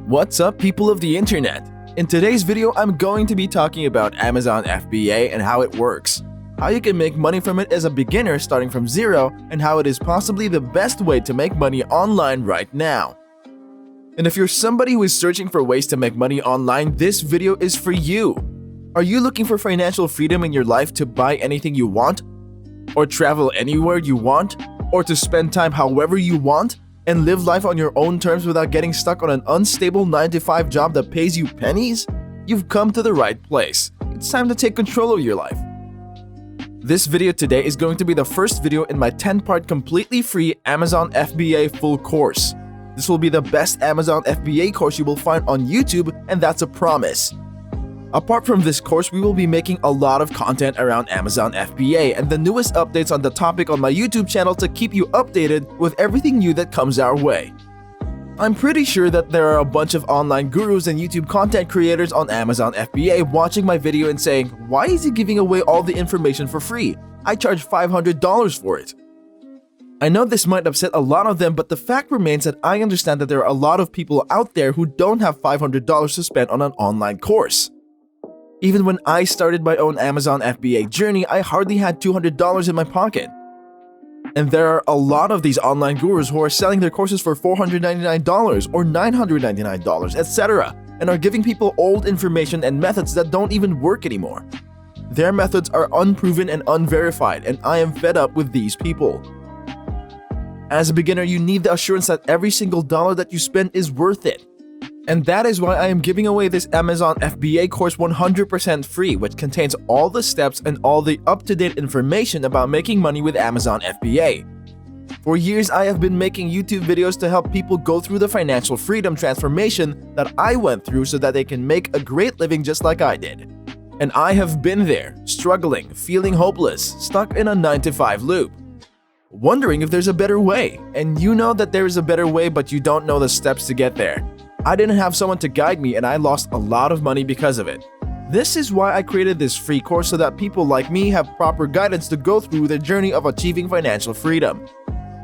What's up, people of the internet? In today's video, I'm going to be talking about Amazon FBA and how it works, how you can make money from it as a beginner starting from zero, and how it is possibly the best way to make money online right now. And if you're somebody who is searching for ways to make money online, this video is for you. Are you looking for financial freedom in your life to buy anything you want? Or travel anywhere you want? Or to spend time however you want? And live life on your own terms without getting stuck on an unstable 9-to-5 job that pays you pennies? You've come to the right place. It's time to take control of your life. This video today is going to be the first video in my 10-part completely free Amazon FBA full course. This will be the best Amazon FBA course you will find on YouTube, and that's a promise. Apart from this course, we will be making a lot of content around Amazon FBA and the newest updates on the topic on my YouTube channel to keep you updated with everything new that comes our way. I'm pretty sure that there are a bunch of online gurus and YouTube content creators on Amazon FBA watching my video and saying, "Why is he giving away all the information for free? I charge $500 for it." I know this might upset a lot of them, but the fact remains that I understand that there are a lot of people out there who don't have $500 to spend on an online course. Even when I started my own Amazon FBA journey, I hardly had $200 in my pocket. And there are a lot of these online gurus who are selling their courses for $499 or $999, etc., and are giving people old information and methods that don't even work anymore. Their methods are unproven and unverified, and I am fed up with these people. As a beginner, you need the assurance that every single dollar that you spend is worth it. And that is why I am giving away this Amazon FBA course 100% free, which contains all the steps and all the up-to-date information about making money with Amazon FBA. For years, I have been making YouTube videos to help people go through the financial freedom transformation that I went through so that they can make a great living just like I did. And I have been there, struggling, feeling hopeless, stuck in a 9-to-5 loop, wondering if there's a better way. And you know that there is a better way, but you don't know the steps to get there. I didn't have someone to guide me, and I lost a lot of money because of it. This is why I created this free course, so that people like me have proper guidance to go through their journey of achieving financial freedom.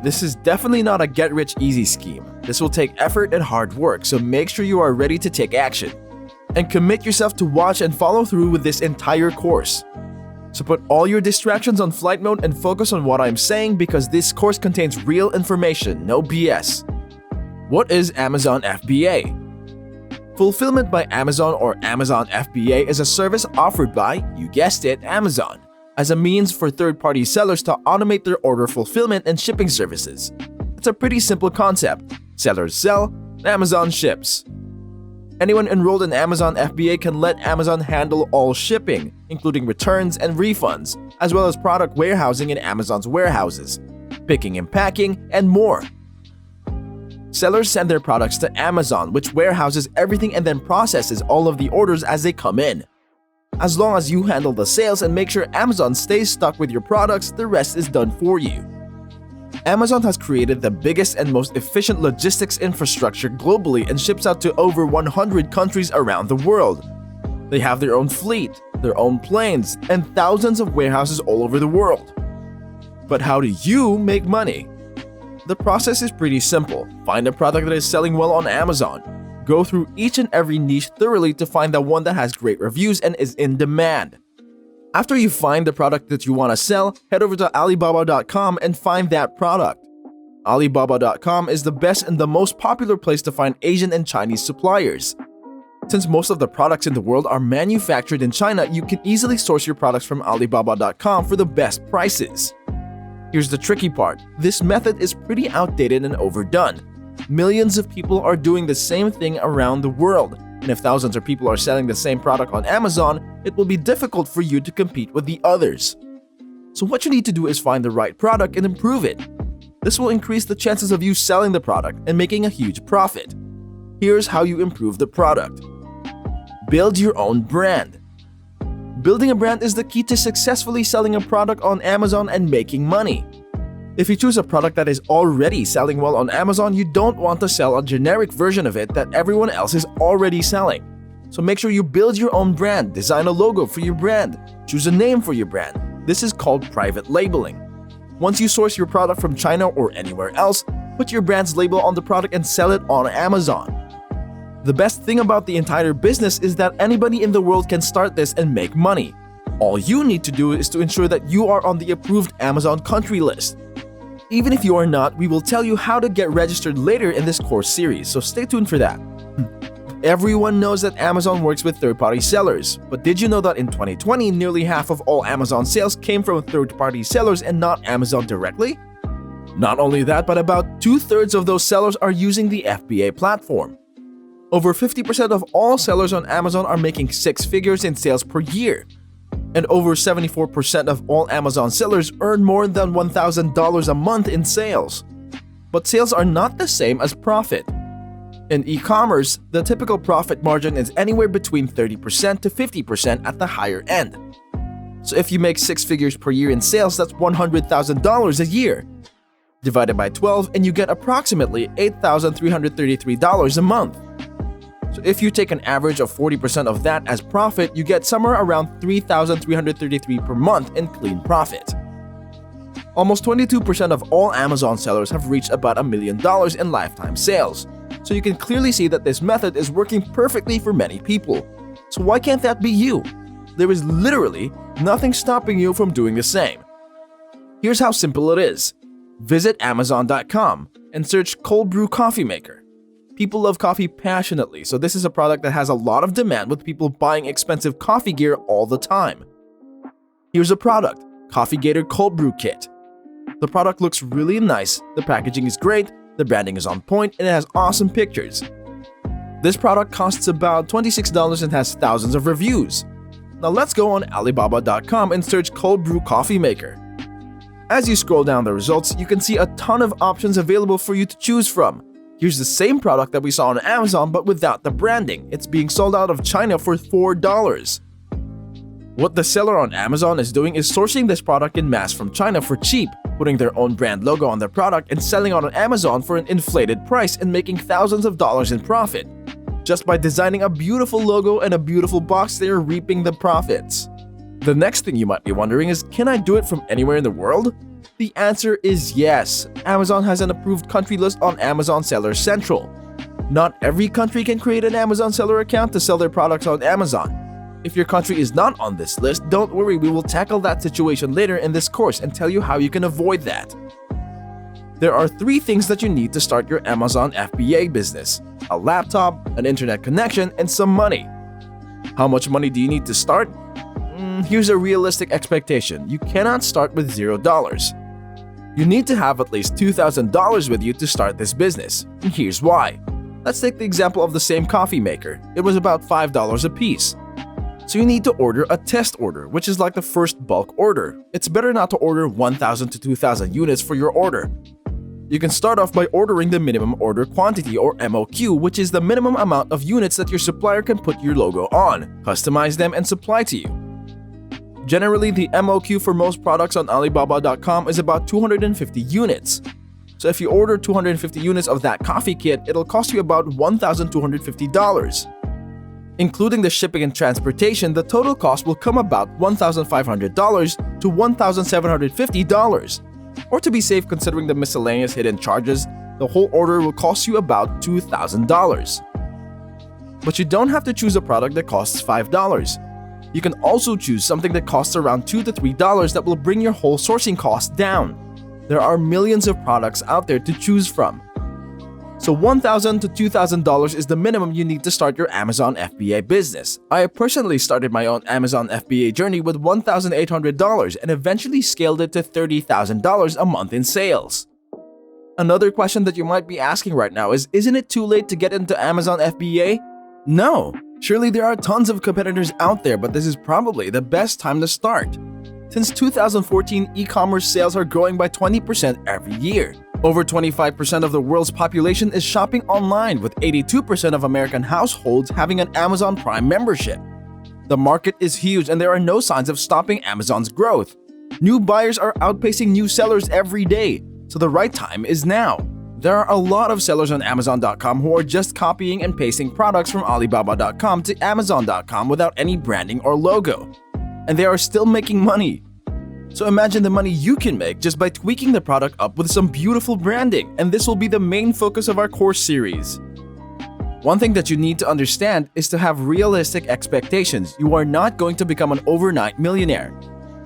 This is definitely not a get-rich-easy scheme. This will take effort and hard work, so make sure you are ready to take action. And commit yourself to watch and follow through with this entire course. So put all your distractions on flight mode and focus on what I'm saying, because this course contains real information, no BS. What is Amazon FBA? Fulfillment by Amazon, or Amazon FBA, is a service offered by, you guessed it, Amazon, as a means for third-party sellers to automate their order fulfillment and shipping services. It's a pretty simple concept. Sellers sell, Amazon ships. Anyone enrolled in Amazon FBA can let Amazon handle all shipping, including returns and refunds, as well as product warehousing in Amazon's warehouses, picking and packing, and more. Sellers send their products to Amazon, which warehouses everything and then processes all of the orders as they come in. As long as you handle the sales and make sure Amazon stays stuck with your products, the rest is done for you. Amazon has created the biggest and most efficient logistics infrastructure globally and ships out to over 100 countries around the world. They have their own fleet, their own planes, and thousands of warehouses all over the world. But how do you make money? The process is pretty simple. Find a product that is selling well on Amazon. Go through each and every niche thoroughly to find the one that has great reviews and is in demand. After you find the product that you want to sell, head over to Alibaba.com and find that product. Alibaba.com is the best and the most popular place to find Asian and Chinese suppliers. Since most of the products in the world are manufactured in China, you can easily source your products from Alibaba.com for the best prices. Here's the tricky part. This method is pretty outdated and overdone. Millions of people are doing the same thing around the world, and if thousands of people are selling the same product on Amazon, it will be difficult for you to compete with the others. So what you need to do is find the right product and improve it. This will increase the chances of you selling the product and making a huge profit. Here's how you improve the product. Build your own brand. Building a brand is the key to successfully selling a product on Amazon and making money. If you choose a product that is already selling well on Amazon, you don't want to sell a generic version of it that everyone else is already selling. So make sure you build your own brand, design a logo for your brand, choose a name for your brand. This is called private labeling. Once you source your product from China or anywhere else, put your brand's label on the product and sell it on Amazon. The best thing about the entire business is that anybody in the world can start this and make money. All you need to do is to ensure that you are on the approved Amazon country list. Even if you are not, we will tell you how to get registered later in this course series, so stay tuned for that. Everyone knows that Amazon works with third-party sellers, but did you know that in 2020, nearly half of all Amazon sales came from third-party sellers and not Amazon directly? Not only that, but about 2/3 of those sellers are using the FBA platform. Over 50% of all sellers on Amazon are making 6 figures in sales per year. And over 74% of all Amazon sellers earn more than $1,000 a month in sales. But sales are not the same as profit. In e-commerce, the typical profit margin is anywhere between 30% to 50% at the higher end. So if you make 6 figures per year in sales, that's $100,000 a year. Divided by 12 and you get approximately $8,333 a month. So if you take an average of 40% of that as profit, you get somewhere around $3,333 per month in clean profit. Almost 22% of all Amazon sellers have reached about $1 million in lifetime sales. So you can clearly see that this method is working perfectly for many people. So why can't that be you? There is literally nothing stopping you from doing the same. Here's how simple it is. Visit Amazon.com and search cold brew coffee maker. People love coffee passionately, so this is a product that has a lot of demand with people buying expensive coffee gear all the time. Here's a product, Coffee Gator Cold Brew Kit. The product looks really nice, the packaging is great, the branding is on point, and it has awesome pictures. This product costs about $26 and has thousands of reviews. Now let's go on Alibaba.com and search cold brew coffee maker. As you scroll down the results, you can see a ton of options available for you to choose from. Here's the same product that we saw on Amazon but without the branding. It's being sold out of China for $4. What the seller on Amazon is doing is sourcing this product in mass from China for cheap, putting their own brand logo on their product and selling on Amazon for an inflated price and making thousands of dollars in profit. Just by designing a beautiful logo and a beautiful box, they are reaping the profits. The next thing you might be wondering is, can I do it from anywhere in the world? The answer is yes. Amazon has an approved country list on Amazon Seller Central. Not every country can create an Amazon seller account to sell their products on Amazon. If your country is not on this list, don't worry, we will tackle that situation later in this course and tell you how you can avoid that. There are 3 things that you need to start your Amazon FBA business: a laptop, an internet connection, and some money. How much money do you need to start? Here's a realistic expectation. You cannot start with $0. You need to have at least $2,000 with you to start this business. And here's why. Let's take the example of the same coffee maker. It was about $5 a piece. So you need to order a test order, which is like the first bulk order. It's better not to order 1,000 to 2,000 units for your order. You can start off by ordering the minimum order quantity, or MOQ, which is the minimum amount of units that your supplier can put your logo on, customize them, and supply to you. Generally, the MOQ for most products on Alibaba.com is about 250 units. So if you order 250 units of that coffee kit, it'll cost you about $1,250. Including the shipping and transportation, the total cost will come about $1,500 to $1,750. Or to be safe, considering the miscellaneous hidden charges, the whole order will cost you about $2,000. But you don't have to choose a product that costs $5. You can also choose something that costs around $2 to $3 that will bring your whole sourcing cost down. There are millions of products out there to choose from. So $1,000 to $2,000 is the minimum you need to start your Amazon FBA business. I personally started my own Amazon FBA journey with $1,800 and eventually scaled it to $30,000 a month in sales. Another question that you might be asking right now is, isn't it too late to get into Amazon FBA? No. Surely there are tons of competitors out there, but this is probably the best time to start. Since 2014, e-commerce sales are growing by 20% every year. Over 25% of the world's population is shopping online, with 82% of American households having an Amazon Prime membership. The market is huge and there are no signs of stopping Amazon's growth. New buyers are outpacing new sellers every day, so the right time is now. There are a lot of sellers on Amazon.com who are just copying and pasting products from Alibaba.com to Amazon.com without any branding or logo. And they are still making money. So imagine the money you can make just by tweaking the product up with some beautiful branding, and this will be the main focus of our course series. One thing that you need to understand is to have realistic expectations. You are not going to become an overnight millionaire.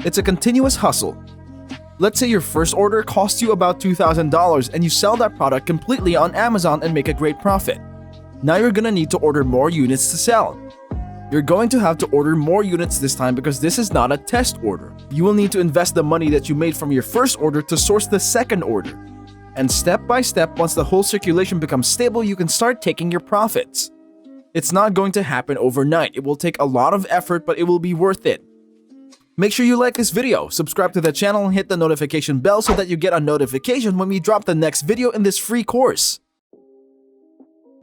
It's a continuous hustle. Let's say your first order cost you about $2,000 and you sell that product completely on Amazon and make a great profit. Now you're gonna need to order more units to sell. You're going to have to order more units this time because this is not a test order. You will need to invest the money that you made from your first order to source the second order. And step by step, once the whole circulation becomes stable, you can start taking your profits. It's not going to happen overnight. It will take a lot of effort, but it will be worth it. Make sure you like this video, subscribe to the channel, and hit the notification bell so that you get a notification when we drop the next video in this free course.